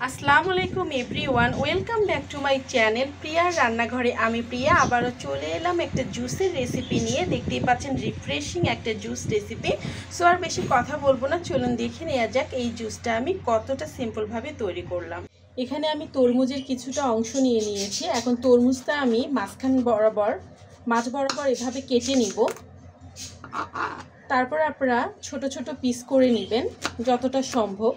আসসালামু আলাইকুম everyone, welcome back to my channel প্রিয়ার রান্নাঘরে। আমি প্রিয়া আবারও চলে এলাম একটা জুসের রেসিপি নিয়ে। দেখতেই পাচ্ছেন রিফ্রেশিং একটা জুস রেসিপি। সো আর বেশি কথা বলবো না, চলুন দেখে নেওয়া যাক এই জুসটা আমি কতটা সিম্পলভাবে তৈরি করলাম। এখানে আমি তরমুজের কিছুটা অংশ নিয়ে নিয়েছি। এখন তরমুজটা আমি মাঝ বরাবর এভাবে কেটে নিব। তারপর আপনারা ছোট ছোট পিস করে নেবেন যতটা সম্ভব।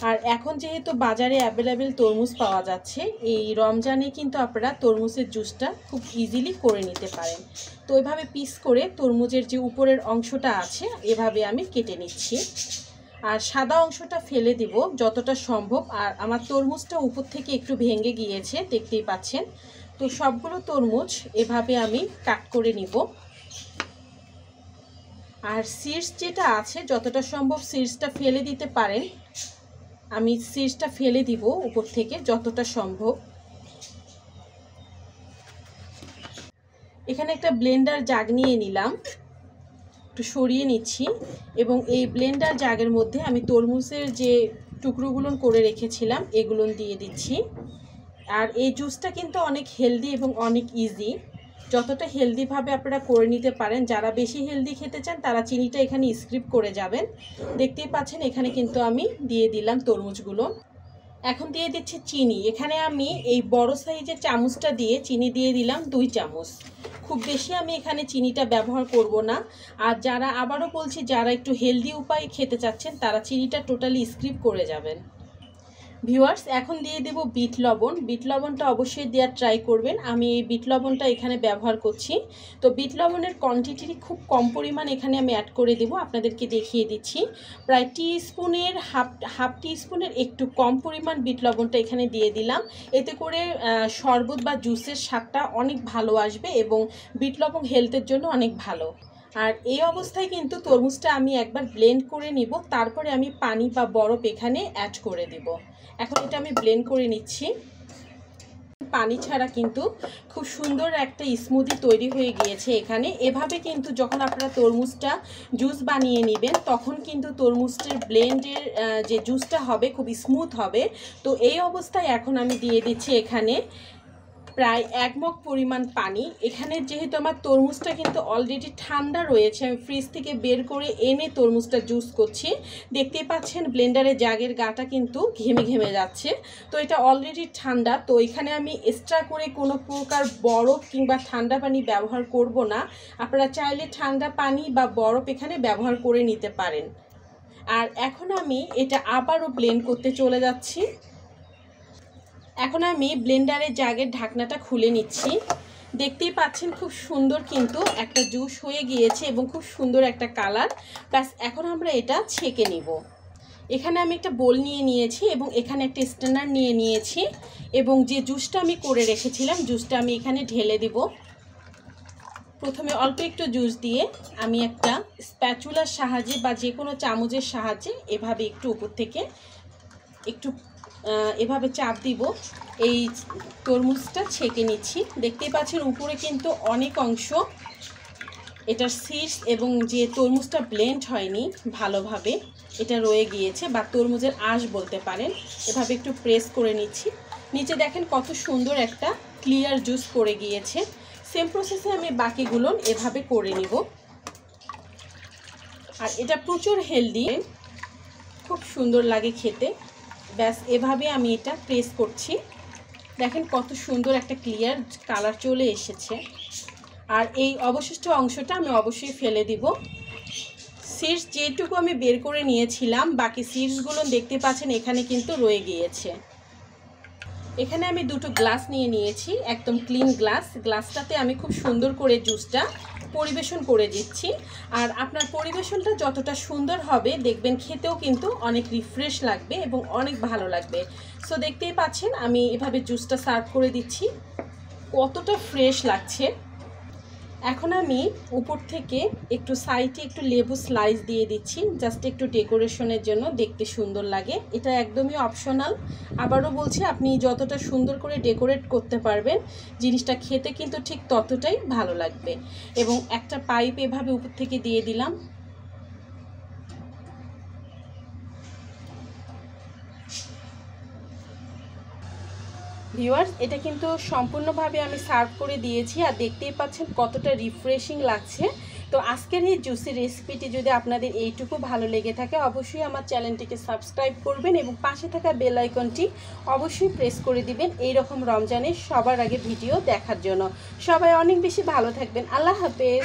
আর এখন যেহেতু বাজারে অ্যাভেলেবেল তরমুজ পাওয়া যাচ্ছে, এই রমজানে কিন্তু আপনারা তরমুজের জুসটা খুব ইজিলি করে নিতে পারেন। তো এভাবে পিস করে তরমুজের যে উপরের অংশটা আছে এভাবে আমি কেটে নিচ্ছি, আর সাদা অংশটা ফেলে দিব যতটা সম্ভব। আর আমার তরমুজটা উপর থেকে একটু ভেঙে গিয়েছে, দেখতেই পাচ্ছেন। তো সবগুলো তরমুজ এভাবে আমি কাট করে নিব। আর সিডস যেটা আছে যতটা সম্ভব সিডসটা ফেলে দিতে পারেন। আমি সিডসটা ফেলে দিব উপর থেকে যতটা সম্ভব। এখানে একটা ব্লেন্ডার জাগ নিয়ে নিলাম, একটু সরিয়ে নিচ্ছি এবং এই ব্লেন্ডার জাগের মধ্যে আমি তরমুজের যে টুকরোগুলো করে রেখেছিলাম এগুলো দিয়ে দিচ্ছি। আর এই জুসটা কিন্তু অনেক হেলদি এবং অনেক ইজি। যতটা হেলদিভাবে আপনারা করে নিতে পারেন। যারা বেশি হেলদি খেতে চান তারা চিনিটা এখানে স্কিপ করে যাবেন। দেখতেই পাচ্ছেন এখানে কিন্তু আমি দিয়ে দিলাম তরমুজগুলো। এখন দিয়ে দিচ্ছি চিনি। এখানে আমি এই বড় সাইজের চামচটা দিয়ে চিনি দিয়ে দিলাম 2 চামচ। খুব বেশি আমি এখানে চিনিটা ব্যবহার করব না। আর যারা, আবারও বলছি, যারা একটু হেলদি উপায়ে খেতে চাচ্ছেন তারা চিনিটা টোটালি স্কিপ করে যাবেন। ভিউয়ার্স, এখন দিয়ে দেব বিট লবণ। বিট লবণটা অবশ্যই দেওয়ার ট্রাই করবেন। আমি এই বিট লবণটা এখানে ব্যবহার করছি। তো বিট লবণের কোয়ান্টিটি খুব কম পরিমাণ এখানে আমি অ্যাড করে দেব, আপনাদেরকে দেখিয়ে দিচ্ছি। প্রায় টিস্পুনের হাফ টিস্পুনের একটু কম পরিমাণ বিট লবণটা এখানে দিয়ে দিলাম। এতে করে শরবত বা জুসের স্বাদটা অনেক ভালো আসবে এবং বিট লবণ হেলথের জন্য অনেক ভালো। আর এই অবস্থায় কিন্তু তরমুজটা আমি একবার ব্লেন্ড করে নিব, তারপরে আমি পানি বা বরফ এখানে অ্যাড করে দেব। এখন এটা আমি ব্লেন্ড করে নিচ্ছি। পানি ছাড়া কিন্তু খুব সুন্দর একটা স্মুদি তৈরি হয়ে গিয়েছে এখানে। এভাবে কিন্তু যখন আপনারা তরমুজটা জুস বানিয়ে নেবেন তখন কিন্তু তরমুজের ব্লেন্ডের যে জুসটা হবে খুব স্মুথ হবে। তো এই অবস্থায় এখন আমি দিয়ে দিচ্ছি এখানে প্রায় 1 মগ পরিমাণ পানি। এখানে যেহেতু আমার তরমুজটা কিন্তু অলরেডি ঠান্ডা রয়েছে, আমি ফ্রিজ থেকে বের করে এনে তরমুজটা জুস করছি। দেখতেই পাচ্ছেন ব্লেন্ডারের জাগের গাটা কিন্তু ঘেমে ঘেমে যাচ্ছে। তো এটা অলরেডি ঠান্ডা। তো এখানে আমি এক্সট্রা করে কোনো প্রকার বরফ কিংবা ঠান্ডা পানি ব্যবহার করব না। আপনারা চাইলে ঠান্ডা পানি বা বরফ এখানে ব্যবহার করে নিতে পারেন। আর এখন আমি এটা আবারও ব্লেন্ড করতে চলে যাচ্ছি। এখন আমি ব্লেন্ডারের জাগের ঢাকনাটা খুলে নিচ্ছি। দেখতেই পাচ্ছেন খুব সুন্দর কিন্তু একটা জুস হয়ে গিয়েছে এবং খুব সুন্দর একটা কালার। ব্যাস, এখন আমরা এটা ছেঁকে নিব। এখানে আমি একটা বোল নিয়ে নিয়েছি এবং এখানে একটা স্ট্রেনার নিয়ে নিয়েছি এবং যে জুসটা আমি করে রেখেছিলাম জুসটা আমি এখানে ঢেলে দিব। প্রথমে অল্প একটু জুস দিয়ে আমি একটা স্প্যাচুলার সাহায্যে বা যে কোনো চামচের সাহায্যে এভাবে একটু উপর থেকে একটু এভাবে চাপ দিব। এই তরমুজটা ছেঁকে নিচ্ছি। দেখতেই পাচ্ছেন উপরে কিন্তু অনেক অংশ এটার সিডস এবং যে তরমুজটা ব্লেন্ড হয়নি ভালোভাবে এটা রয়ে গিয়েছে, বা তরমুজের আঁশ বলতে পারেন। এভাবে একটু প্রেস করে নিচ্ছি। নিচে দেখেন কত সুন্দর একটা ক্লিয়ার জুস করে গিয়েছে। সেম প্রসেসে আমি বাকিগুলো এভাবে করে নিব। আর এটা প্রচুর হেলদি, খুব সুন্দর লাগে খেতে। ব্যাস, এভাবে আমি এটা প্রেস করছি। দেখেন কত সুন্দর একটা ক্লিয়ার কালার চলে এসেছে। আর এই অবশিষ্ট অংশটা আমি অবশ্যই ফেলে দিব। সিডস যেটুকু আমি বের করে নিয়েছিলাম বাকি সিডসগুলো দেখতে পাচ্ছেন এখানে কিন্তু রয়ে গিয়েছে। এখানে আমি 2টো গ্লাস নিয়ে নিয়েছি, একদম ক্লিন গ্লাসটাতে আমি খুব সুন্দর করে জুসটা পরিবেশন করে দিচ্ছি। আর আপনার পরিবেশনটা যতটা সুন্দর হবে দেখবেন খেতেও কিন্তু অনেক রিফ্রেশ লাগবে এবং অনেক ভালো লাগবে। সো দেখতেই পাচ্ছেন আমি এভাবে জুসটা সার্ভ করে দিচ্ছি, কতটা ফ্রেশ লাগছে। এখন আমি উপর থেকে একটু সাইডে একটু লেবু স্লাইস দিয়ে দিচ্ছি, জাস্ট একটু ডেকোরেশনের জন্য, দেখতে সুন্দর লাগে। এটা একদমই অপশনাল। আবারও বলছি, আপনি যতটা সুন্দর করে ডেকোরেট করতে পারবেন জিনিসটা খেতে কিন্তু ঠিক ততটাই ভালো লাগবে। এবং একটা পাইপ এভাবে উপর থেকে দিয়ে দিলাম। ভিউয়ার্স, এটা কিন্তু সম্পূর্ণভাবে আমি সার্ভ করে দিয়েছি আর দেখতেই পাচ্ছেন কতটা রিফ্রেশিং লাগছে। তো আজকের এই জুসি রেসিপিটি যদি আপনাদের এইটুকু ভালো লেগে থাকে অবশ্যই আমার চ্যানেলটিকে সাবস্ক্রাইব করবেন এবং পাশে থাকা বেল আইকনটি অবশ্যই প্রেস করে দিবেন এই রকম রমজানের সবার আগে ভিডিও দেখার জন্য। সবাই অনেক বেশি ভালো থাকবেন। আল্লাহ হাফেজ।